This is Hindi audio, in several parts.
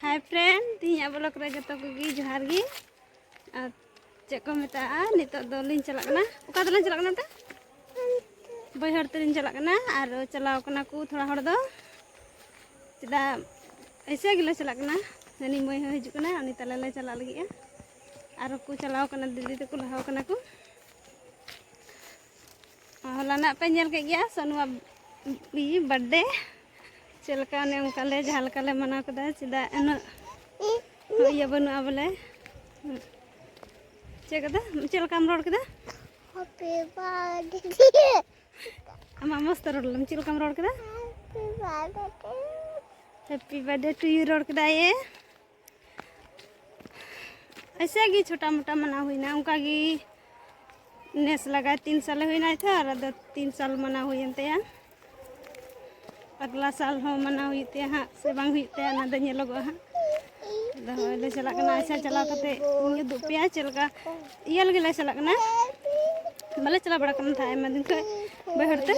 हाय फ्रेंड तीन ब्लॉग रे जतो कोगी जोहार गी चेक को मेता नितो दो लिन चला कना ओका दो लिन चला कना ता बैहर तलिन चला कना और चलाव कना को थोड़ा हड़ दो चदा ऐसे गिले चला कना ननी मई हो हिजु कना उनी तले ले चला लगी और को चलाव कना दीदी तको लहाव कना को हलाना पे नेल के गया सनुआ बर्थडे चलका ने उनकाले जहालकाले मना कदा चदा एन ये बनुआ बोले चेकदा चलकाम रोड कदा हैप्पी बर्थडे अमा मस्त रोडलम चलकाम रोड कदा हैप्पी बर्थडे टू यू रोड कदा ये ऐसे ही छोटा मोटा मना हुई ना उनका की नेस लगा 3 साल हुई ना था और 3 साल मना हुई अंते अगला साल हो मना हुईते हाँ से बांग हुईते ना दन्य लोग हाँ ले चला कना ऐसा चला करते ये दुपिया चलका ये लगे ले चला कना भले चला बड़ा कम था मैं दिन के बहरते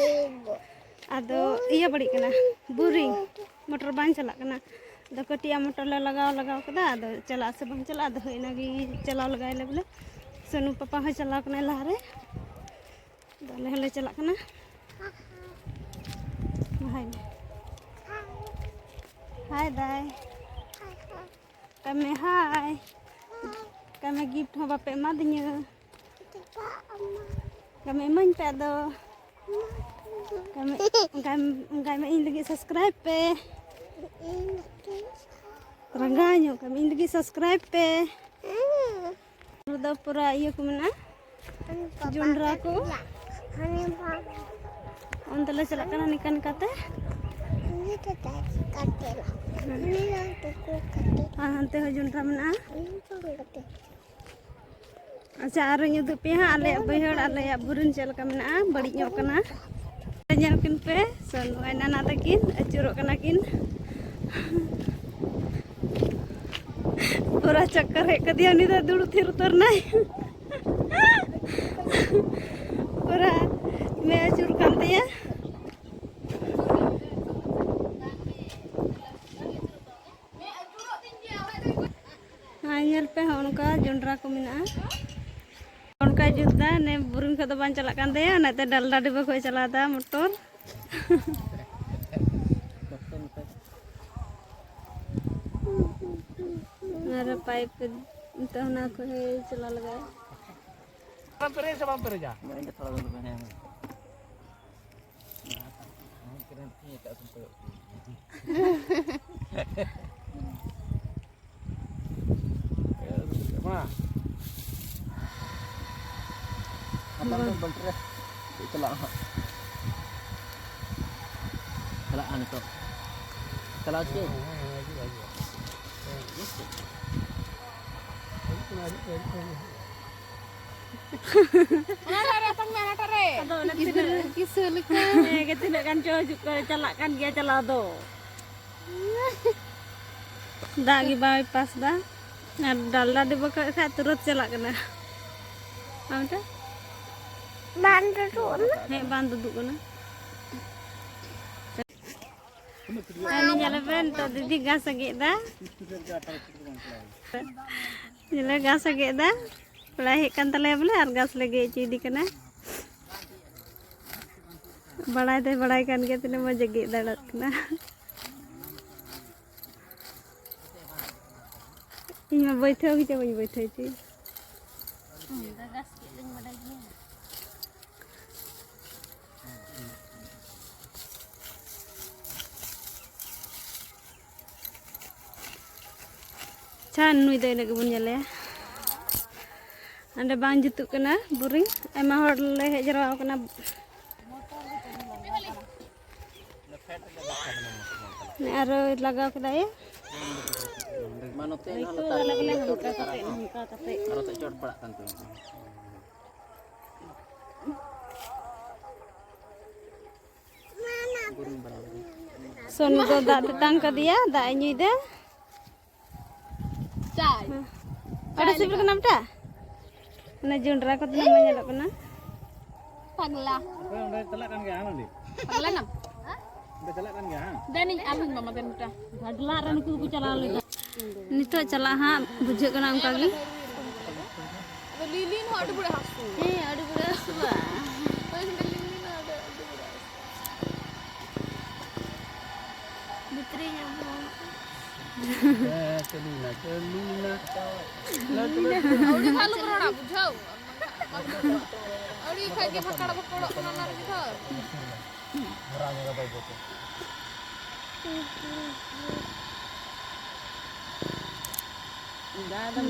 आदो ये बड़ी कना बोरिंग मोटर बांध चला कना दो कटिया मोटर ले लगाओ कदा आदो चला से बांग चला दो इना की चलाओ लगाए ले बोले सनु पापा हो चला कना लहारे ले चला कना हाय दाय कमे हाय कमे गिफ्ट हो बापे मा दिnya kami main pe do kami ini lagi subscribe pe ranganyo kami ini lagi subscribe pe udah pura iya kumana jundra ko ontele celakana nikan kate hantu jundra mana अच्छा आरो युद्ध पे हाँ आले बहर आले बुरुन चल का मना बड़ी ᱧᱚᱜ कना ñal किन पे सनु आइना ना तकिन अचुरो कना किन पूरा चक्कर है कदिया नि दुड़ थिर उतर ना पूरा मैं अचुर कांते है हाँ ñal पे उनका जुंडरा को मिना उनका जुदा ने बुरुन को बान चला कांदे ना ते डालडा डिबा को चलाता मोटर मेरा पाइप तो ना को चला लगा बम परे जा मैं थोड़ा दूर में है apa bentar celak celakan itu celak sih mana datang mana tare kisah tidak kan juga celakan dia celak do dagi bawa pas dah nah dalda di bawah kayak turut celak kena apa bantu tuh bantu dulu na ini jalan bento didi gas lagi dah jalan gas lagi dah pelahirkan tele boleh ar gas lagi cidi kena balai kan kita ni mau jagi dalat kena ini mau बैठे होगी जब बैठे थी Chan nui dai lagi punya le anda bang jutuk kena buring emang hor le hej raw kena ne aro lagaw keda ya manote itu lagi le hangka kate aro tak cot pala kan tu burung barang sonu do dak datang ke dia dak nyui deh cai ada sipil kenapa dah na jundra ko namanya dok kena pagla udah celak kan ke anu nih pagla nam udah celak kan ke dan ini alun mama ben udah Adlaran ku cala नितो चला हाँ बुझे कना उनका गी Ada lilin ho ada budak hasu. ada budak suah Oh, ada lilin ada budak. putrinya Celina, celina. Audi halu berona bujau. Audi khai ke pakada pakada kena nar gitu.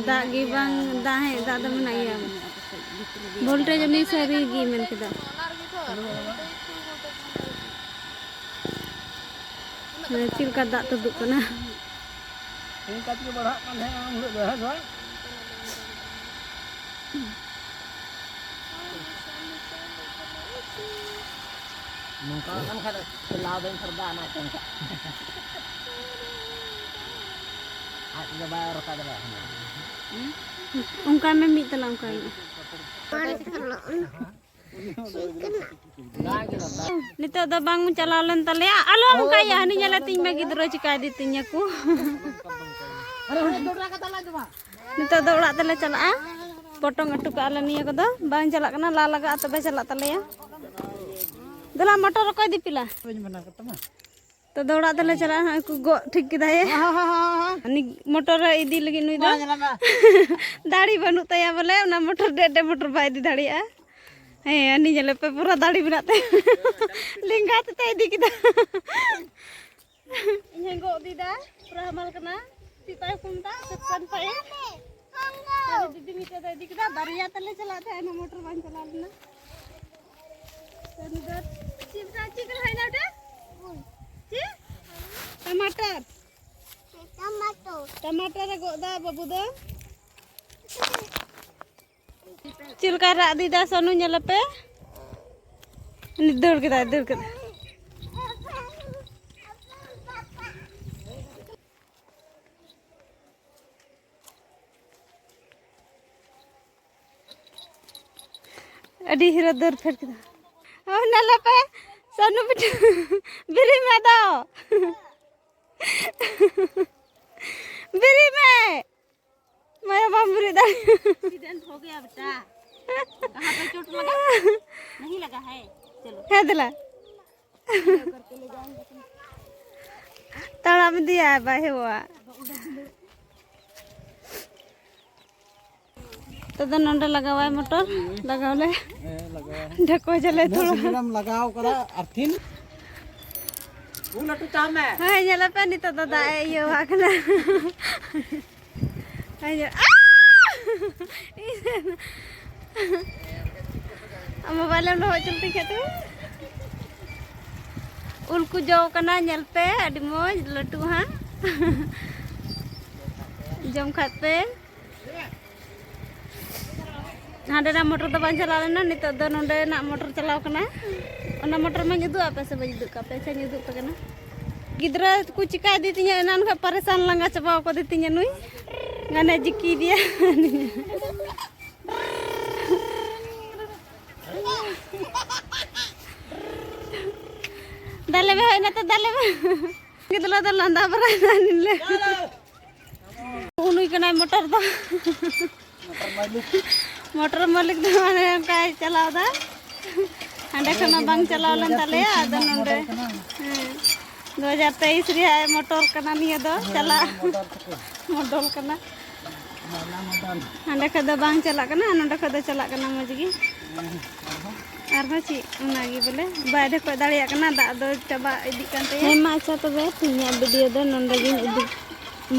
दा गी बांग दा है दा दा मनाया वोल्टेज नहीं सरी गी मन के दा Nar gitu. चिल का दा तो दुक ना Ini kaki berat kan yang udah bahas, Pak. Mungkin kan kada selawen serdana kan. Ada bayar kada lah. उनका में मी तला उनका नितो दा बांग चलाव लेन तले आलो उनका या हनी जला तिन में गिदरो चिका दी तिnya ku नितो दा उड़ा तले चला potong अटू का आले निया कदो बांग चला कना ला लगा तबे चला तले या दला मटर को दी पिला तो दौड़ा तले चला को गो ठीक किदा है अनि मोटर इदी लगी नुई दा दाढ़ी बनु तया बोले ना मोटर डे मोटर बाय दी दाढ़िया हे अनि जले पे पूरा दाढ़ी बनाते लिंगा ते इदी किदा इन्हें गो दी दा पूरा हमाल कना सीता कुंता सेक्शन पे दीदी मिटे दा इदी किदा बारिया तले चलाते है ना मोटर बन चला लेना संदर चिपरा चिकन है ना उठे टमाटर टमाटर गोदा बाबू दो चिलका रा दीदा सोनू पे दौड़ के अड़ी हीरा दौड़ फेर के नल पे सोनू बिट बिरी में दो बिरी में मैं बम्बरी दा एक्सीडेंट हो गया बेटा कहां पे चोट लगा नहीं लगा है चलो है दिला करके ले जाएंगे तड़ा में दिया है भाई हुआ तो नंडे लगा हुआ है मोटर लगाओ ले ढको जले थोड़ा Siram लगाओ करा अर्थिन उलटू चाम है हां जला पे नि तो दादा ये वाकना हां जे मोबाइल में हो चलती खेत उल को जो कना नेल पे अडी मोज लटू हां जम खात पे हाडे ना मोटर तो बां चला लेना नितो दो नोंडे ना मोटर चलाव कना ओना मोटर में जुदु आपे से बजुदु का पे से जुदु पे कना गिदरा को चिका दी तिया एनान का परेशान लंगा चबाव को दी तिया नुई गाने जिकी दिया दाले में है ना तो दाले में गिदला तो लंदा बरा निले उनुई कना मोटर तो मोटर मालिक दो माने का चलाव दा हांडे खना बांग चलाव लन तले आदा नंडे 2023 रे है मोटर कना निया दो चला मॉडल कना हांडे खदा बांग चला कना नंडे खदा चला कना मजगी आरबा ची उनागी बोले बायदे को दाड़िया कना दा दो चबा इदी कांते हे मा अच्छा तबे तिnya वीडियो दो नंडे गिन इदी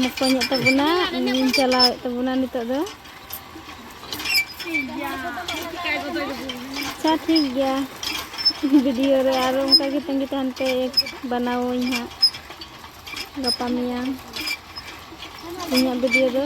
मकोnya तबुना इन चला तबुना नितो दो अच्छा ठीक गया वीडियो रे आरो उनका के तंगी तहन पे एक बनाओ यहाँ गपा मियां वीडियो दो